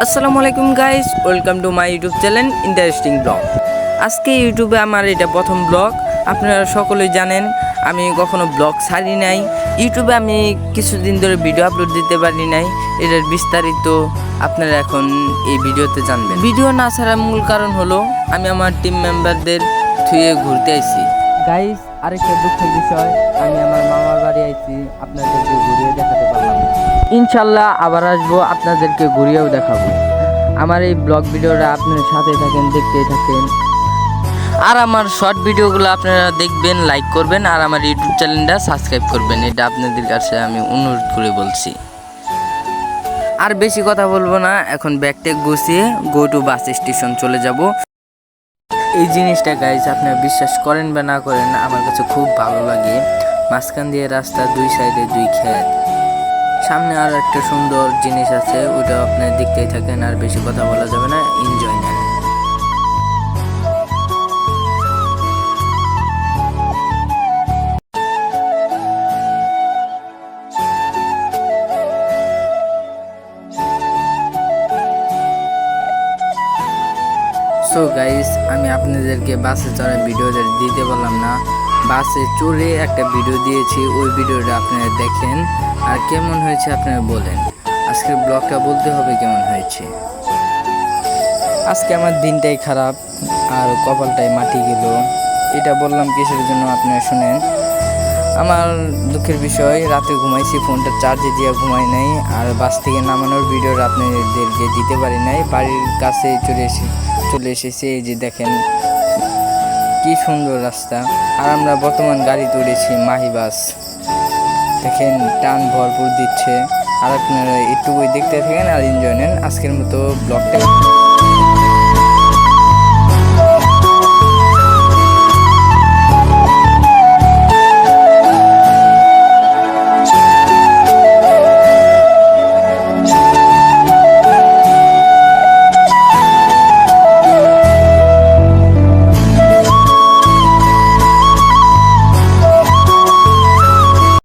আসসালামু আলাইকুম guys, welcome to my YouTube channel interesting blog. আজকে ইউটিউবে আমার এটা প্রথম ব্লগ। আপনারা সকলেই জানেন আমি কখনো ব্লগ ছাড়ি নাই। ইউটিউবে আমি কিছুদিন ধরে ভিডিও আপলোড দিতে পারি নাই। এটার বিস্তারিত আপনারা এখন এই ভিডিওতে জানবেন। ভিডিও না ছাড়ার মূল কারণ হলো আমি আমার টিম মেম্বারদের থুয়ে ঘুরতে আইছি। গাইস, আরেকটা দুঃখের বিষয়, আমি আমার মামার বাড়ি আইছি, আপনাদেরকে ঘুরিয়ে দেখাতে পারলাম না। ইনশাল্লাহ আবার আসবো, আপনাদেরকে ঘুরিয়েও দেখাবো। আমার এই ব্লগ ভিডিওটা আপনার সাথে থাকেন, দেখতেই থাকেন। আর আমার শর্ট ভিডিওগুলো আপনারা দেখবেন, লাইক করবেন, আর আমার ইউটিউব চ্যানেলটা সাবস্ক্রাইব করবেন। এটা আপনাদের কাছে আমি অনুরোধ করে বলছি। আর বেশি কথা বলবো না, এখন ব্যাগটেক গুছিয়ে গো টু বাস স্টেশন চলে যাব। এই জিনিসটা গাইজ আপনারা বিশ্বাস করেন বা না করেন, আমার কাছে খুব ভালো লাগে। মাঝখান দিয়ে রাস্তা, দুই সাইডে দুই ক্ষেত, সামনে আর একটা সুন্দর জিনিস আছে, ওটা আপনার দেখতেই থাকেন। আর বেশি কথা বলা যাবে না, এনজয় নেন। সো গাইস, আমি আপনাদেরকে বাসে চড়া ভিডিও দিতে বললাম না, বাসে চড়ে একটা ভিডিও দিয়েছি, ওই ভিডিওটা আপনারা দেখেন। আর কেমন হয়েছে আপনারা বলেন। আজকের ব্লগটা বলতে হবে কেমন হয়েছে। আজকে আমার দিনটাই খারাপ, আর কপালটাই মাটি গেল। এটা বললাম কিসের জন্য আপনারা শুনেন। আমার দুঃখের বিষয়, রাতে ঘুমাইছি, ফোনটা চার্জে দিয়ে ঘুমাই নাই। আর বাস থেকে নামানোর ভিডিওটা আপনাদেরকে দিতে পারি নাই। বাড়ির কাছে চলে এসেছি। এই যে দেখেন কি সুন্দর রাস্তা। আর আমরা বর্তমান গাড়িতে উঠেছি মাহি বাস। দেখেন টান ভরপুর দিচ্ছে। আর আপনারা একটু দেখতে থাকেন আর এনজয় নেন। আজকের মতো ব্লগটা